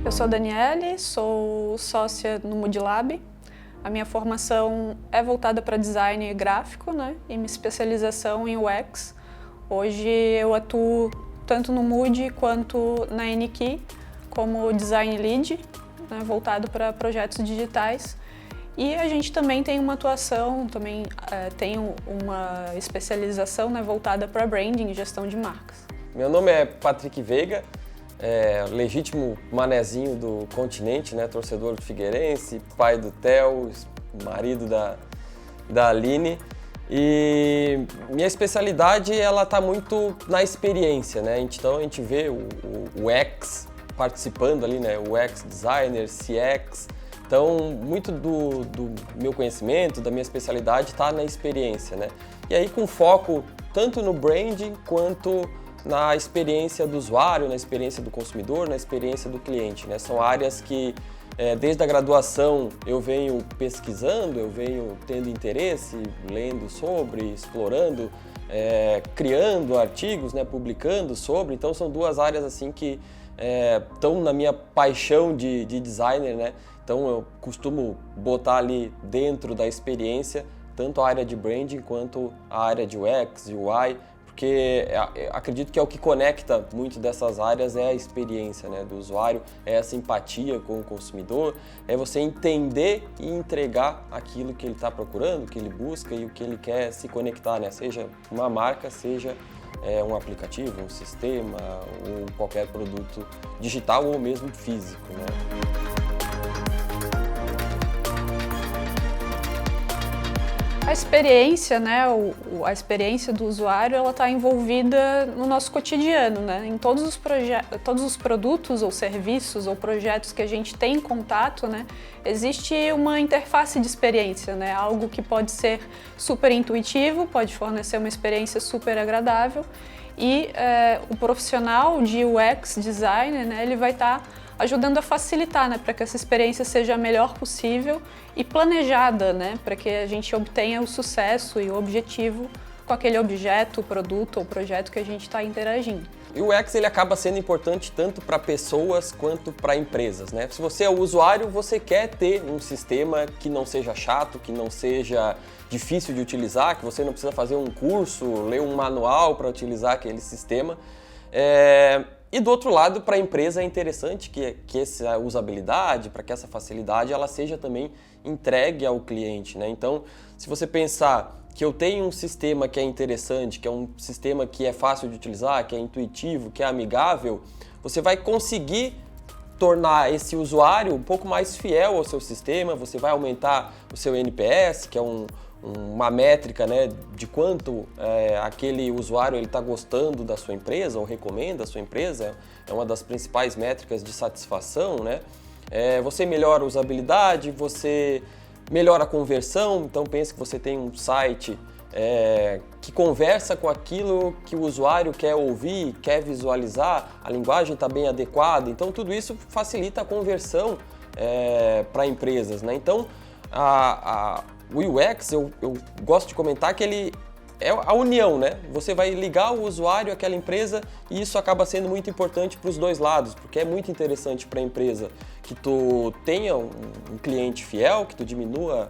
Eu sou a Daniele, sou sócia no Mood Lab. A minha formação é voltada para design gráfico, né? E minha especialização em UX. Hoje eu atuo tanto no Mood quanto na NKey como design lead, né? Voltado para projetos digitais. E a gente também tem uma atuação, tem uma especialização, né, voltada para branding e gestão de marcas. Meu nome é Patrick Veiga, legítimo manezinho do continente, né, torcedor do Figueirense, pai do Theo, marido da Aline. E minha especialidade ela tá muito na experiência, né? Então a gente vê o UX participando ali, né? O UX designer, CX. Então, muito do meu conhecimento, da minha especialidade está na experiência, né? E aí com foco tanto no branding quanto na experiência do usuário, na experiência do consumidor, na experiência do cliente, né? São áreas que desde a graduação eu venho pesquisando, eu venho tendo interesse, lendo sobre, explorando, criando artigos, né? Publicando sobre. Então são duas áreas assim que estão na minha paixão de designer, né? Então eu costumo botar ali dentro da experiência tanto a área de branding quanto a área de UX, UI, porque acredito que é o que conecta muito dessas áreas é a experiência, né, do usuário, é essa empatia com o consumidor, é você entender e entregar aquilo que ele está procurando, o que ele busca e o que ele quer se conectar, né, seja uma marca, seja um aplicativo, um sistema ou qualquer produto digital ou mesmo físico, né. A experiência, né, a experiência do usuário, ela está envolvida no nosso cotidiano, né? Em todos os produtos ou serviços ou projetos que a gente tem em contato, né, existe uma interface de experiência, né? Algo que pode ser super intuitivo, pode fornecer uma experiência super agradável e o profissional de UX designer, né, ele vai estar ajudando a facilitar, né, para que essa experiência seja a melhor possível e planejada, né, para que a gente obtenha o sucesso e o objetivo com aquele objeto, produto ou projeto que a gente está interagindo. E o UX ele acaba sendo importante tanto para pessoas quanto para empresas, né? Se você é o usuário, você quer ter um sistema que não seja chato, que não seja difícil de utilizar, que você não precisa fazer um curso, ler um manual para utilizar aquele sistema. E do outro lado, para a empresa é interessante que essa usabilidade, para que essa facilidade ela seja também entregue ao cliente, né? Então, se você pensar que eu tenho um sistema que é interessante, que é um sistema que é fácil de utilizar, que é intuitivo, que é amigável, você vai conseguir tornar esse usuário um pouco mais fiel ao seu sistema, você vai aumentar o seu NPS, que é uma métrica, né, de quanto aquele usuário está gostando da sua empresa ou recomenda a sua empresa, é uma das principais métricas de satisfação, né? Você melhora a usabilidade, você melhora a conversão, então pense que você tem um site que conversa com aquilo que o usuário quer ouvir, quer visualizar, a linguagem está bem adequada, então tudo isso facilita a conversão para empresas, né? Então, o UX, eu gosto de comentar que ele é a união, né? Você vai ligar o usuário àquela empresa e isso acaba sendo muito importante para os dois lados, porque é muito interessante para a empresa que tu tenha um cliente fiel, que tu diminua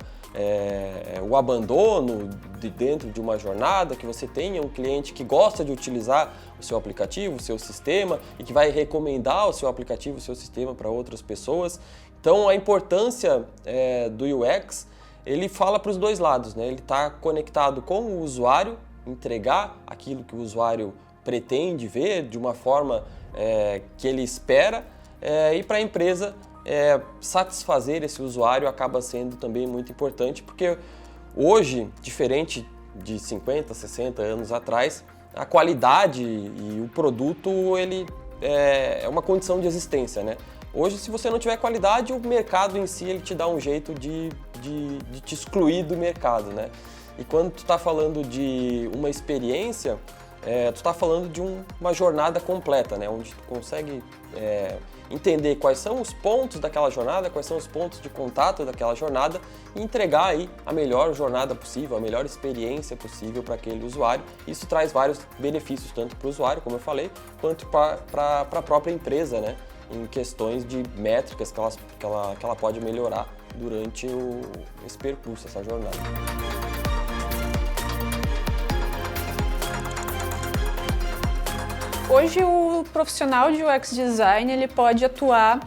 o abandono de dentro de uma jornada, que você tenha um cliente que gosta de utilizar o seu aplicativo, o seu sistema e que vai recomendar o seu aplicativo, o seu sistema para outras pessoas. Então, a importância do UX ele fala para os dois lados, né? Ele está conectado com o usuário, entregar aquilo que o usuário pretende ver de uma forma que ele espera e para a empresa satisfazer esse usuário acaba sendo também muito importante, porque hoje, diferente de 50, 60 anos atrás, a qualidade e o produto ele é uma condição de existência, né? Hoje, se você não tiver qualidade, o mercado em si ele te dá um jeito de te excluir do mercado, né? E quando tu está falando de uma experiência, tu está falando de uma jornada completa, né? Onde tu consegue entender quais são os pontos daquela jornada, quais são os pontos de contato daquela jornada e entregar aí a melhor jornada possível, a melhor experiência possível para aquele usuário. Isso traz vários benefícios, tanto para o usuário, como eu falei, quanto para a própria empresa, né? em questões de métricas que ela pode melhorar durante esse percurso, essa jornada. Hoje o profissional de UX Design ele pode atuar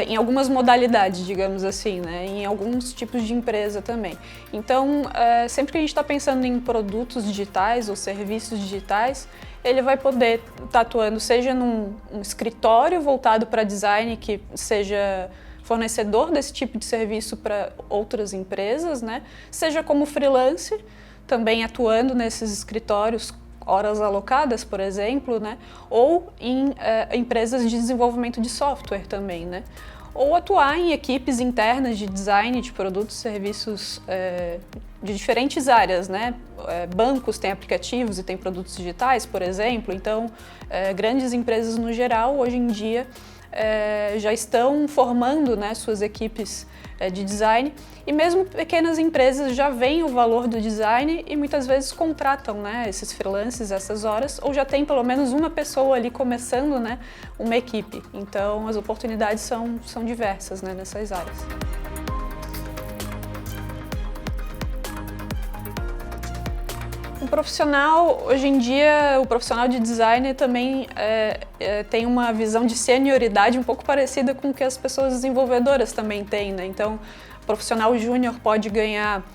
em algumas modalidades, digamos assim, né? Em alguns tipos de empresa também. Então, sempre que a gente está pensando em produtos digitais ou serviços digitais, ele vai poder estar atuando seja num escritório voltado para design que seja fornecedor desse tipo de serviço para outras empresas, né? Seja como freelance, também atuando nesses escritórios, horas alocadas, por exemplo, né? Ou em empresas de desenvolvimento de software também, né? Ou atuar em equipes internas de design de produtos e serviços de diferentes áreas, né? Bancos têm aplicativos e têm produtos digitais, por exemplo, então grandes empresas no geral, hoje em dia, já estão formando, né, suas equipes de design e mesmo pequenas empresas já veem o valor do design e muitas vezes contratam, né, esses freelancers, essas horas, ou já tem pelo menos uma pessoa ali começando, né, uma equipe. Então as oportunidades são diversas, né, nessas áreas. O profissional, hoje em dia, o profissional de design também tem uma visão de senioridade um pouco parecida com o que as pessoas desenvolvedoras também têm, né? Então, o profissional júnior pode ganhar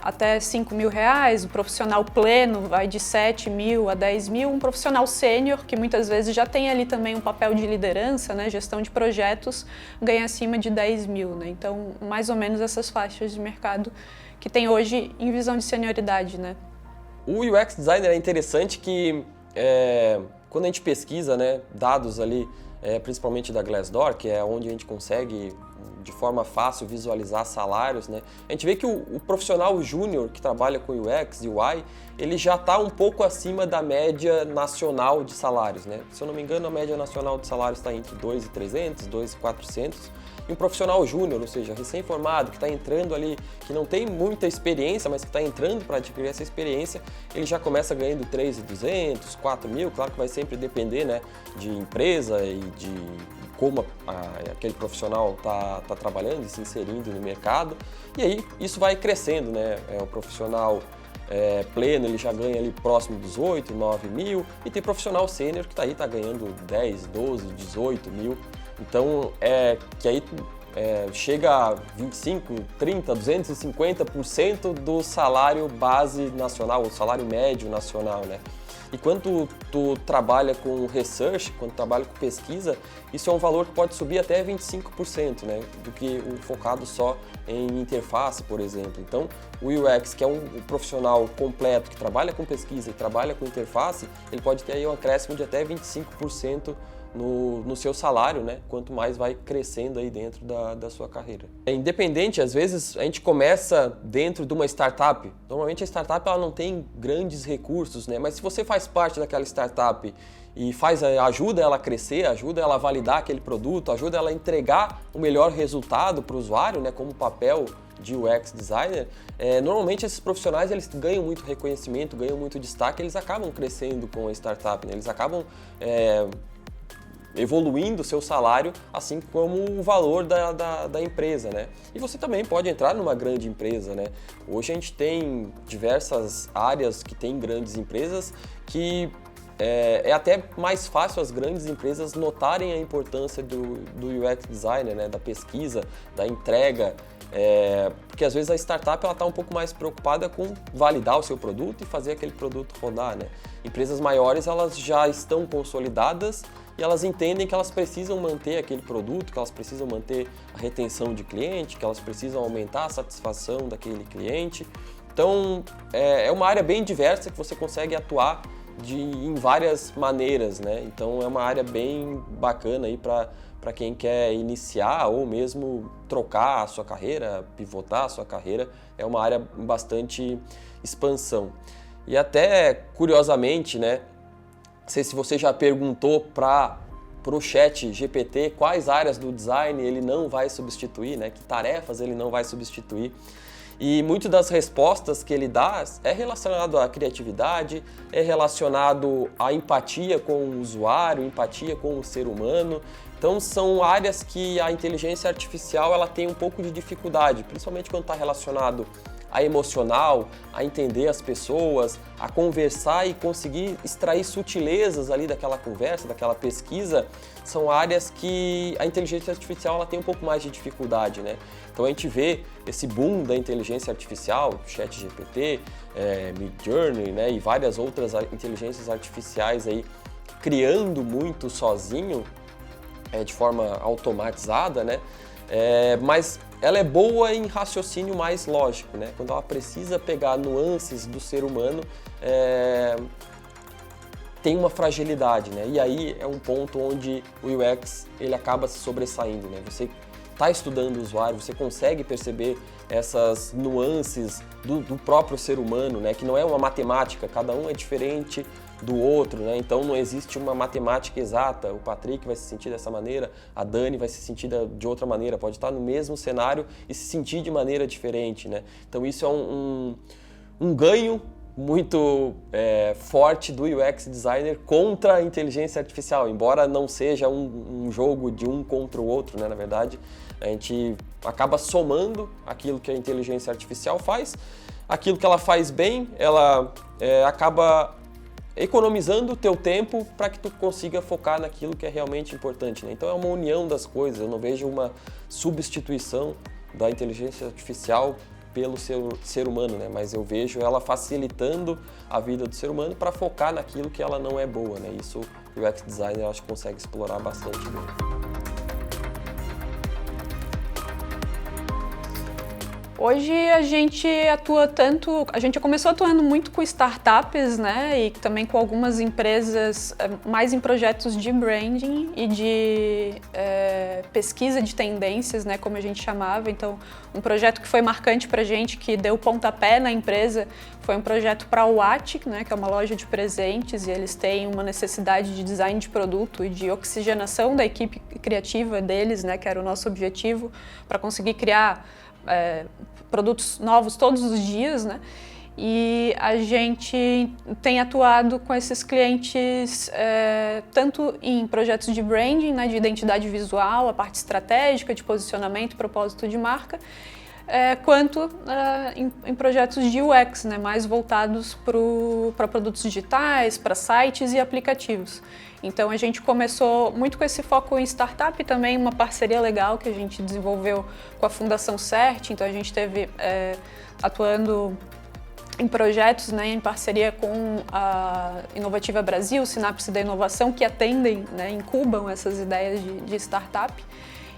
até R$5.000, o profissional pleno vai de 7 mil a 10 mil, um profissional sênior, que muitas vezes já tem ali também um papel de liderança, né? Gestão de projetos, ganha acima de 10 mil, né? Então, mais ou menos essas faixas de mercado que tem hoje em visão de senioridade, né? O UX Designer é interessante que quando a gente pesquisa, né, dados ali, principalmente da Glassdoor, que é onde a gente consegue de forma fácil visualizar salários, né, a gente vê que o profissional júnior que trabalha com UX e UI, ele já está um pouco acima da média nacional de salários, né? Se eu não me engano, a média nacional de salários está entre 2.300, 2.400. E um profissional júnior, ou seja, recém-formado, que está entrando ali, que não tem muita experiência, mas que está entrando para adquirir essa experiência, ele já começa ganhando 3.200, 4 mil, claro que vai sempre depender, né, de empresa e de como aquele profissional está trabalhando e se inserindo no mercado. E aí isso vai crescendo, né? O profissional pleno ele já ganha ali próximo dos 8, 9 mil, e tem profissional sênior que está aí, está ganhando 10, 12, 18 mil. Então, que aí chega a 25, 30, 250% do salário base nacional, o salário médio nacional, né? E quando tu trabalha com research, quando tu trabalha com pesquisa, isso é um valor que pode subir até 25%, né? Do que o focado só em interface, por exemplo. Então, o UX, que é um profissional completo, que trabalha com pesquisa e trabalha com interface, ele pode ter aí um acréscimo de até 25% no seu salário, né? Quanto mais vai crescendo aí dentro da sua carreira. É independente, às vezes a gente começa dentro de uma startup. Normalmente a startup ela não tem grandes recursos, né? Mas se você faz parte daquela startup e ajuda ela a crescer, ajuda ela a validar aquele produto, ajuda ela a entregar o melhor resultado para o usuário, né? Como papel de UX designer, normalmente esses profissionais eles ganham muito reconhecimento, ganham muito destaque, eles acabam crescendo com a startup, né? Eles acabam evoluindo o seu salário, assim como o valor da empresa, né? E você também pode entrar numa grande empresa, né? Hoje a gente tem diversas áreas que tem grandes empresas que é até mais fácil as grandes empresas notarem a importância do UX designer, né? Da pesquisa, da entrega, porque às vezes a startup ela está um pouco mais preocupada com validar o seu produto e fazer aquele produto rodar, né? Empresas maiores elas já estão consolidadas e elas entendem que elas precisam manter aquele produto, que elas precisam manter a retenção de cliente, que elas precisam aumentar a satisfação daquele cliente. Então, é uma área bem diversa que você consegue atuar em várias maneiras, né? Então, é uma área bem bacana aí para quem quer iniciar ou mesmo trocar a sua carreira, pivotar a sua carreira. É uma área bastante expansão. E até, curiosamente, né? Não sei se você já perguntou para o chat GPT quais áreas do design ele não vai substituir, né? Que tarefas ele não vai substituir. E muito das respostas que ele dá é relacionado à criatividade, é relacionado à empatia com o usuário, empatia com o ser humano. Então são áreas que a inteligência artificial ela tem um pouco de dificuldade, principalmente quando está relacionado a emocional, a entender as pessoas, a conversar e conseguir extrair sutilezas ali daquela conversa, daquela pesquisa, são áreas que a inteligência artificial ela tem um pouco mais de dificuldade, né? Então a gente vê esse boom da inteligência artificial, ChatGPT, Midjourney, né, e várias outras inteligências artificiais aí criando muito sozinho, de forma automatizada, né? Mas ela é boa em raciocínio mais lógico, né? Quando ela precisa pegar nuances do ser humano, tem uma fragilidade, né? E aí é um ponto onde o UX ele acaba se sobressaindo, né? Você está estudando o usuário, você consegue perceber essas nuances do próprio ser humano, né? Que não é uma matemática, cada um é diferente do outro, né? Então não existe uma matemática exata. O Patrick vai se sentir dessa maneira, a Dani vai se sentir de outra maneira, pode estar no mesmo cenário e se sentir de maneira diferente, né? Então isso é um ganho muito forte do UX designer contra a inteligência artificial, embora não seja um jogo de um contra o outro, né? Na verdade, a gente acaba somando aquilo que a inteligência artificial faz, aquilo que ela faz bem, ela acaba economizando o teu tempo para que tu consiga focar naquilo que é realmente importante, né? Então é uma união das coisas, eu não vejo uma substituição da inteligência artificial pelo ser humano, né? Mas eu vejo ela facilitando a vida do ser humano para focar naquilo que ela não é boa, né? Isso o UX designer eu acho que consegue explorar bastante bem. Hoje a gente começou atuando muito com startups, né, e também com algumas empresas mais em projetos de branding e de pesquisa de tendências, né, como a gente chamava. Então, um projeto que foi marcante para a gente, que deu pontapé na empresa, foi um projeto para a Watch, né, que é uma loja de presentes, e eles têm uma necessidade de design de produto e de oxigenação da equipe criativa deles, né, que era o nosso objetivo, para conseguir criar produtos novos todos os dias, né? E a gente tem atuado com esses clientes tanto em projetos de branding, né, de identidade visual, a parte estratégica, de posicionamento, propósito de marca, quanto em projetos de UX, né, mais voltados para produtos digitais, para sites e aplicativos. Então a gente começou muito com esse foco em startup, também uma parceria legal que a gente desenvolveu com a Fundação CERT. Então a gente esteve atuando em projetos, né, em parceria com a Inovativa Brasil, Sinapse da Inovação, que atendem, né, incubam essas ideias de startup.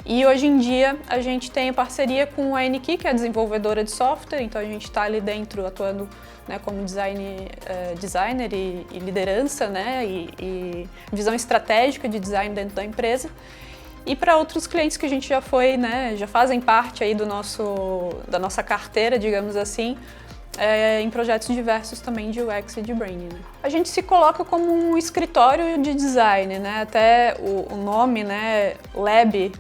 E hoje em dia a gente tem parceria com a N-Key, que é a desenvolvedora de software, então a gente está ali dentro atuando, né, como designer e liderança, né, e visão estratégica de design dentro da empresa. E para outros clientes que a gente já foi, né, já fazem parte aí da nossa carteira, digamos assim, em projetos diversos também de UX e de branding, né? A gente se coloca como um escritório de design, né? Até o nome, né, Lab,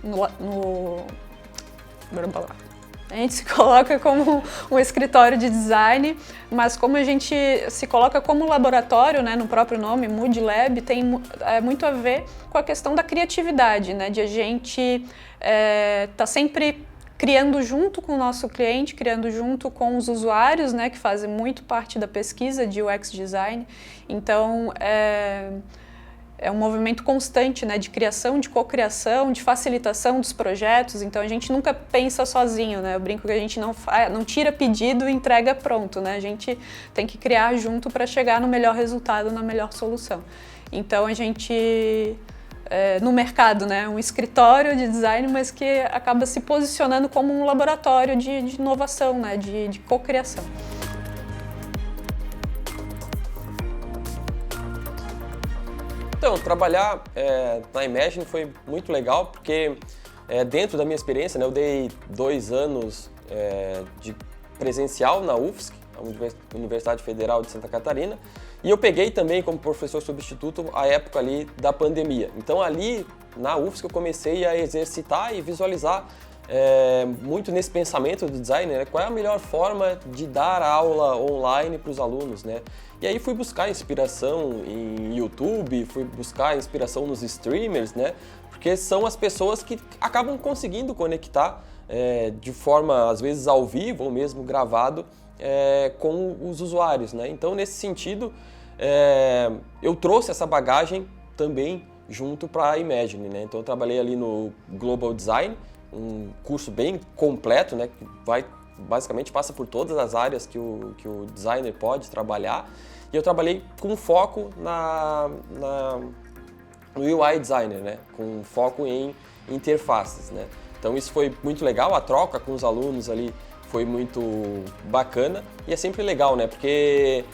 a gente se coloca como um escritório de design, mas como a gente se coloca como laboratório, né, no próprio nome, Mood Lab, tem muito a ver com a questão da criatividade, né, de a gente tá sempre criando junto com o nosso cliente, criando junto com os usuários, né, que fazem muito parte da pesquisa de UX design. Então, é um movimento constante, né, de criação, de cocriação, de facilitação dos projetos. Então a gente nunca pensa sozinho, né? Eu brinco que a gente não tira pedido e entrega pronto, né? A gente tem que criar junto para chegar no melhor resultado, na melhor solução. Então a gente no mercado, né, um escritório de design, mas que acaba se posicionando como um laboratório de inovação, né, de cocriação. Então, trabalhar na Imagine foi muito legal, porque dentro da minha experiência, né, eu dei 2 anos de presencial na UFSC, a Universidade Federal de Santa Catarina, e eu peguei também como professor substituto a época ali da pandemia. Então ali na UFSC eu comecei a exercitar e visualizar muito nesse pensamento do designer, né? Qual é a melhor forma de dar aula online para os alunos, né? E aí fui buscar inspiração em YouTube, fui buscar inspiração nos streamers, né? Porque são as pessoas que acabam conseguindo conectar de forma, às vezes, ao vivo ou mesmo gravado com os usuários, né? Então, nesse sentido, eu trouxe essa bagagem também junto para a Imagine, né? Então, eu trabalhei ali no Global Design, um curso bem completo, né? Que basicamente passa por todas as áreas que o designer pode trabalhar. E eu trabalhei com foco no UI designer, né? Com foco em interfaces, né? Então isso foi muito legal, a troca com os alunos ali foi muito bacana e é sempre legal, né? Porque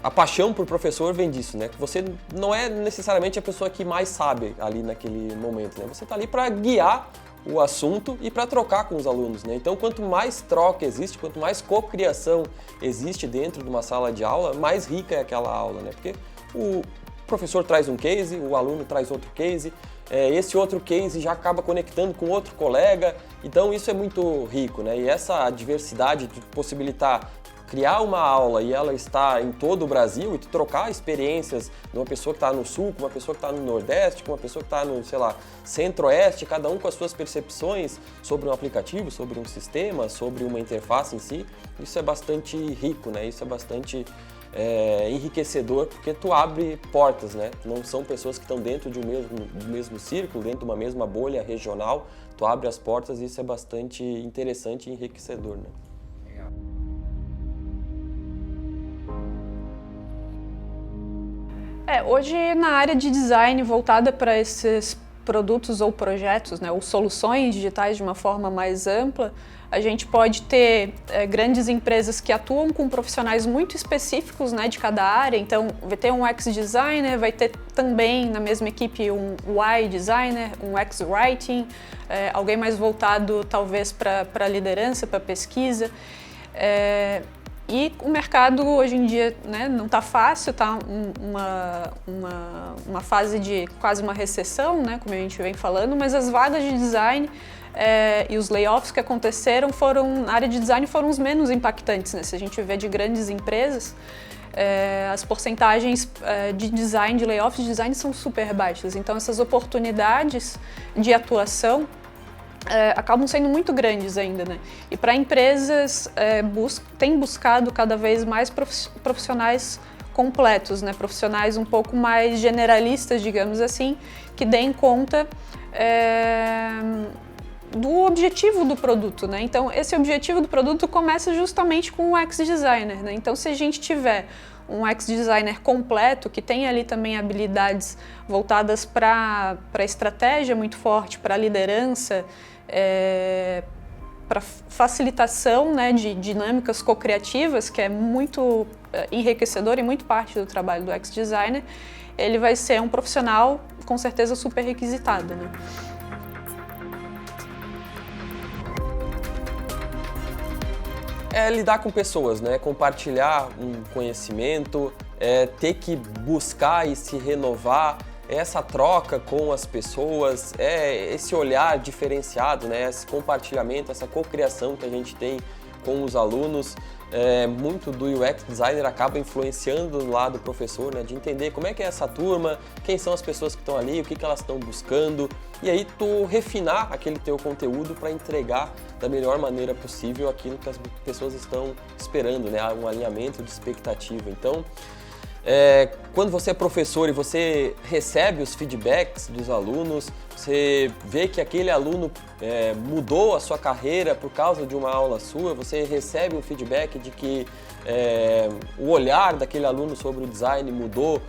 a paixão por professor vem disso, né? Que você não é necessariamente a pessoa que mais sabe ali naquele momento, né? Você está ali para guiar o assunto e para trocar com os alunos, né? Então, quanto mais troca existe, quanto mais cocriação existe dentro de uma sala de aula, mais rica é aquela aula, né? Porque o professor traz um case, o aluno traz outro case, esse outro case já acaba conectando com outro colega, então isso é muito rico, né? E essa diversidade de possibilitar criar uma aula e ela está em todo o Brasil e trocar experiências de uma pessoa que está no Sul, com uma pessoa que está no Nordeste, com uma pessoa que está no, sei lá, Centro-Oeste, cada um com as suas percepções sobre um aplicativo, sobre um sistema, sobre uma interface em si, isso é bastante rico, né? Isso é bastante enriquecedor, porque tu abre portas, né? Não são pessoas que estão dentro de do mesmo círculo, dentro de uma mesma bolha regional, tu abre as portas e isso é bastante interessante e enriquecedor, né? Hoje na área de design voltada para esses produtos ou projetos, né, ou soluções digitais de uma forma mais ampla, a gente pode ter grandes empresas que atuam com profissionais muito específicos, né, de cada área. Então, vai ter um UX designer, vai ter também na mesma equipe um UI designer, um UX writing, alguém mais voltado talvez para liderança, para pesquisa. E o mercado hoje em dia, né, não está fácil, está uma fase de quase uma recessão, né, como a gente vem falando, mas as vagas de design e os layoffs que aconteceram na área de design foram os menos impactantes, né? Se a gente vê de grandes empresas, as porcentagens de design, de layoffs de design são super baixas. Então essas oportunidades de atuação acabam sendo muito grandes ainda, né? E para empresas têm buscado cada vez mais profissionais completos, né? Profissionais um pouco mais generalistas, digamos assim, que deem conta do objetivo do produto, né? Então esse objetivo do produto começa justamente com o UX designer, né? Então se a gente tiver um UX designer completo, que tem ali também habilidades voltadas para estratégia muito forte, para liderança, para facilitação, né, de dinâmicas co-criativas, que é muito enriquecedor e muito parte do trabalho do UX designer, ele vai ser um profissional com certeza super requisitado, né? Lidar com pessoas, né? Compartilhar um conhecimento, ter que buscar e se renovar, essa troca com as pessoas, esse olhar diferenciado, né? Esse compartilhamento, essa cocriação que a gente tem com os alunos. Muito do UX designer acaba influenciando do lado do professor, né? De entender como é que é essa turma, quem são as pessoas que estão ali, o que elas estão buscando, e aí tu refinar aquele teu conteúdo para entregar da melhor maneira possível aquilo que as pessoas estão esperando, né? Um alinhamento de expectativa. Então, quando você é professor e você recebe os feedbacks dos alunos, você vê que aquele aluno mudou a sua carreira por causa de uma aula sua, você recebe um feedback de que o olhar daquele aluno sobre o design mudou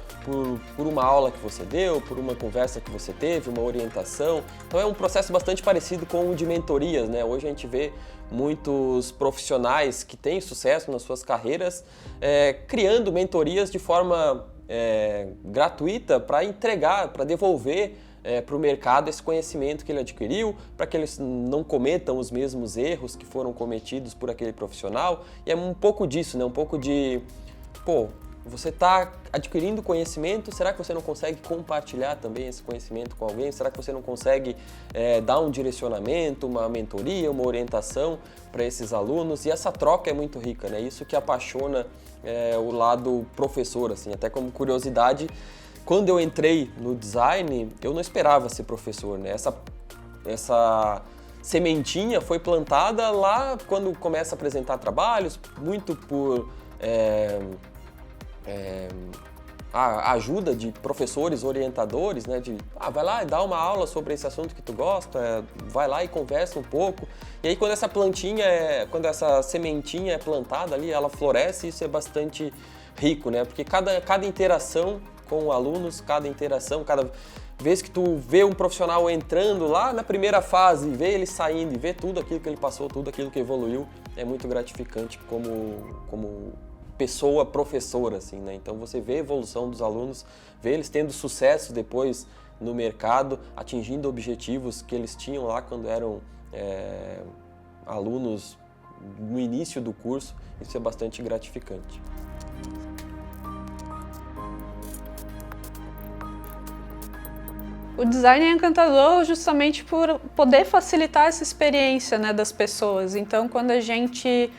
por uma aula que você deu, por uma conversa que você teve, uma orientação. Então é um processo bastante parecido com o de mentorias, né? Hoje a gente vê muitos profissionais que têm sucesso nas suas carreiras criando mentorias de forma gratuita para entregar, para devolver para o mercado esse conhecimento que ele adquiriu, para que eles não cometam os mesmos erros que foram cometidos por aquele profissional. E é um pouco disso, né? Um pouco de, você está adquirindo conhecimento, será que você não consegue compartilhar também esse conhecimento com alguém? Será que você não consegue dar um direcionamento, uma mentoria, uma orientação para esses alunos? E essa troca é muito rica, né? Isso que apaixona o lado professor, assim, até como curiosidade. Quando eu entrei no design, eu não esperava ser professor, né? Essa sementinha foi plantada lá quando começa a apresentar trabalhos, muito por a ajuda de professores, orientadores, né? Vai lá e dá uma aula sobre esse assunto que tu gosta, vai lá e conversa um pouco. E aí quando essa sementinha é plantada ali, ela floresce, isso é bastante rico, né? Porque cada interação com alunos, cada vez que tu vê um profissional entrando lá na primeira fase, vê ele saindo e vê tudo aquilo que ele passou, tudo aquilo que evoluiu, é muito gratificante como pessoa professora, assim, né? Então você vê a evolução dos alunos, vê eles tendo sucesso depois no mercado, atingindo objetivos que eles tinham lá quando eram alunos no início do curso, isso é bastante gratificante. O design é encantador justamente por poder facilitar essa experiência, né, das pessoas. Então, quando a gente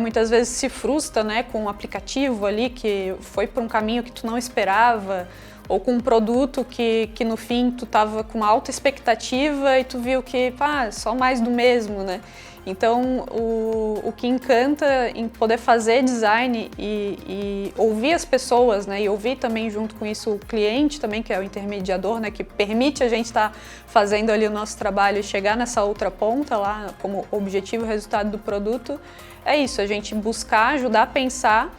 muitas vezes se frustra, né, com um aplicativo ali que foi por um caminho que tu não esperava, ou com um produto que no fim tu estava com uma alta expectativa e tu viu que só mais do mesmo, né? Então, o que encanta em poder fazer design e ouvir as pessoas, né, e ouvir também junto com isso o cliente também, que é o intermediador, né, que permite a gente estar fazendo ali o nosso trabalho e chegar nessa outra ponta lá, como objetivo e resultado do produto, é isso, a gente buscar ajudar a pensar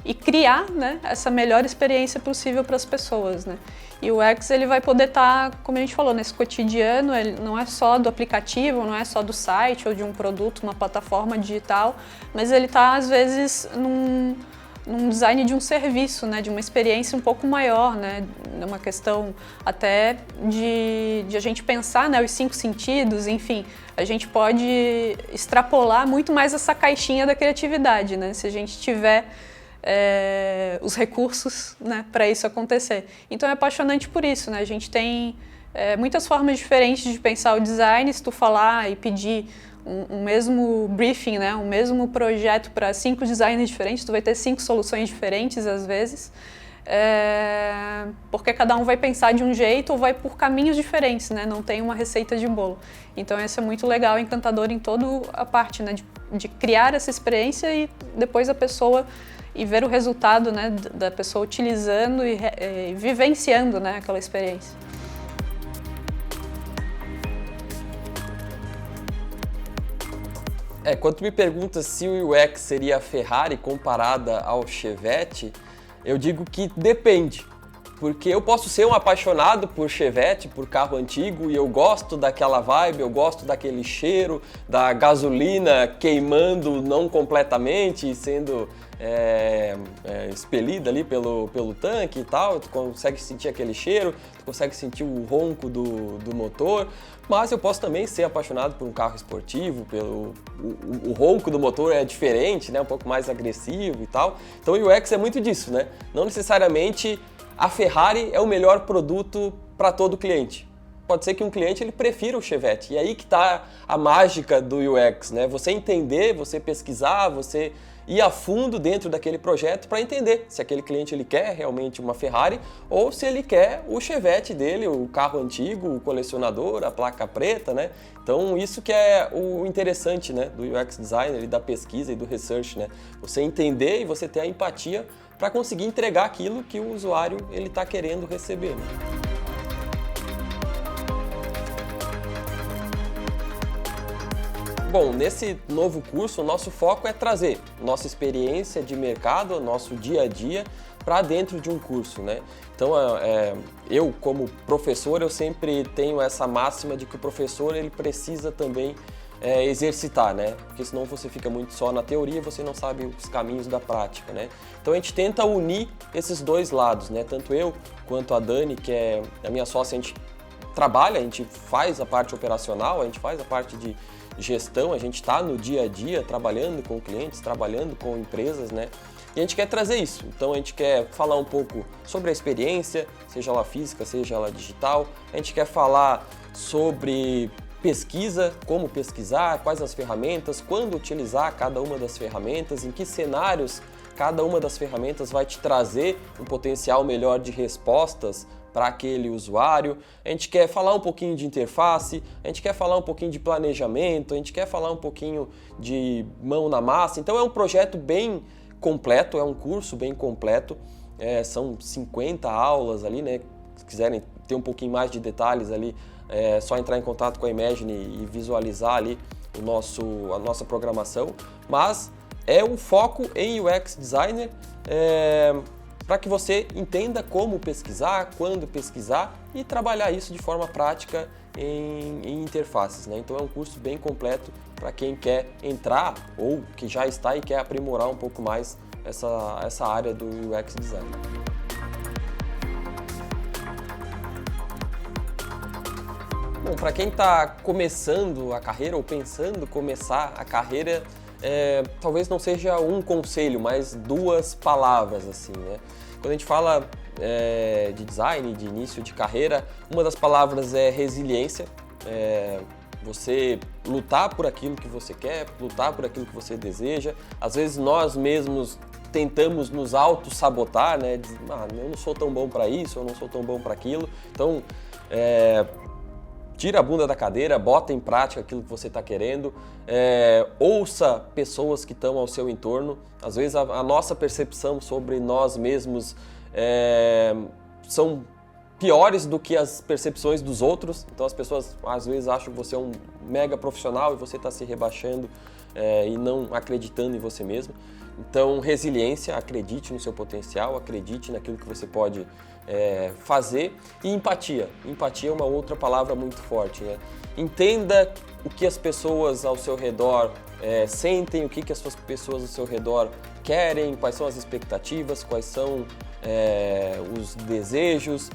e criar, né, essa melhor experiência possível para as pessoas, né? E o UX ele vai poder estar, como a gente falou, nesse cotidiano, ele não é só do aplicativo, não é só do site ou de um produto, uma plataforma digital, mas ele está às vezes num design de um serviço, né, de uma experiência um pouco maior, né, uma questão até de a gente pensar, né, os 5 sentidos, enfim, a gente pode extrapolar muito mais essa caixinha da criatividade, né, se a gente tiver os recursos, né, para isso acontecer. Então é apaixonante por isso, né? A gente tem muitas formas diferentes de pensar o design. Se tu falar e pedir um mesmo briefing, né, um mesmo projeto para 5 designers diferentes, tu vai ter 5 soluções diferentes às vezes, porque cada um vai pensar de um jeito ou vai por caminhos diferentes, né? Não tem uma receita de bolo. Então isso é muito legal, encantador em toda a parte, né, de criar essa experiência e depois a pessoa e ver o resultado, né, da pessoa utilizando e vivenciando, né, aquela experiência. Quando tu me pergunta se o UX seria a Ferrari comparada ao Chevette, eu digo que depende. Porque eu posso ser um apaixonado por Chevette, por carro antigo, e eu gosto daquela vibe, eu gosto daquele cheiro, da gasolina queimando não completamente, sendo expelida ali pelo tanque e tal, tu consegue sentir aquele cheiro, tu consegue sentir o ronco do motor, mas eu posso também ser apaixonado por um carro esportivo, o ronco do motor é diferente, né, um pouco mais agressivo e tal. Então o UX é muito disso, né? Não necessariamente a Ferrari é o melhor produto para todo cliente. Pode ser que um cliente ele prefira o Chevette. E aí que está a mágica do UX, né? Você entender, você pesquisar, você ir a fundo dentro daquele projeto para entender se aquele cliente ele quer realmente uma Ferrari ou se ele quer o Chevette dele, o carro antigo, o colecionador, a placa preta, né? Então isso que é o interessante, né, do UX designer e da pesquisa e do research, né? Você entender e você ter a empatia para conseguir entregar aquilo que o usuário ele está querendo receber, né? Bom, nesse novo curso, o nosso foco é trazer nossa experiência de mercado, nosso dia a dia, para dentro de um curso, né? Então, eu como professor, eu sempre tenho essa máxima de que o professor ele precisa também exercitar, né? Porque senão você fica muito só na teoria e você não sabe os caminhos da prática, né? Então a gente tenta unir esses dois lados, né? Tanto eu quanto a Dani, que é a minha sócia, a gente trabalha, a gente faz a parte operacional, a gente faz a parte de gestão, a gente está no dia a dia trabalhando com clientes, trabalhando com empresas, né? E a gente quer trazer isso. Então a gente quer falar um pouco sobre a experiência, seja ela física, seja ela digital. A gente quer falar sobre pesquisa, como pesquisar, quais as ferramentas, quando utilizar cada uma das ferramentas, em que cenários cada uma das ferramentas vai te trazer um potencial melhor de respostas para aquele usuário. A gente quer falar um pouquinho de interface, a gente quer falar um pouquinho de planejamento, a gente quer falar um pouquinho de mão na massa. Então é um projeto bem completo, é um curso bem completo, são 50 aulas ali, né? Se quiserem ter um pouquinho mais de detalhes ali, é só entrar em contato com a Imagine e visualizar ali a nossa programação, mas é um foco em UX Designer, para que você entenda como pesquisar, quando pesquisar e trabalhar isso de forma prática em interfaces, né? Então é um curso bem completo para quem quer entrar ou que já está e quer aprimorar um pouco mais essa área do UX Design. Bom, para quem está começando a carreira ou pensando começar a carreira, talvez não seja um conselho, mas duas palavras assim, né? Quando a gente fala de design, de início de carreira, uma das palavras é resiliência. Você lutar por aquilo que você quer, lutar por aquilo que você deseja. Às vezes nós mesmos tentamos nos auto-sabotar, né? Eu não sou tão bom para isso, eu não sou tão bom para aquilo. Então, tira a bunda da cadeira, bota em prática aquilo que você está querendo, ouça pessoas que estão ao seu entorno. Às vezes a nossa percepção sobre nós mesmos são piores do que as percepções dos outros. Então as pessoas às vezes acham que você é um mega profissional e você está se rebaixando e não acreditando em você mesmo. Então resiliência, acredite no seu potencial, acredite naquilo que você pode fazer. E empatia. Empatia é uma outra palavra muito forte, né? Entenda o que as pessoas ao seu redor sentem, o que as pessoas ao seu redor querem, quais são as expectativas, quais são os desejos.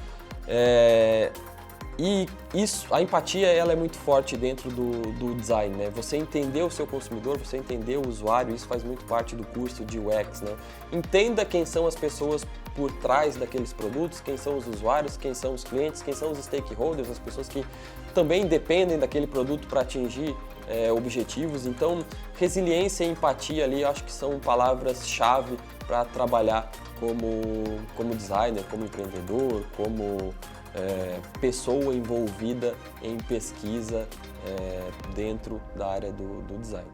E a empatia ela é muito forte dentro do design, né? Você entender o seu consumidor, você entender o usuário, isso faz muito parte do curso de UX, né? Entenda quem são as pessoas por trás daqueles produtos, quem são os usuários, quem são os clientes, quem são os stakeholders, as pessoas que também dependem daquele produto para atingir objetivos. Então, resiliência e empatia ali, eu acho que são palavras-chave para trabalhar como designer, como empreendedor, como pessoa envolvida em pesquisa dentro da área do design.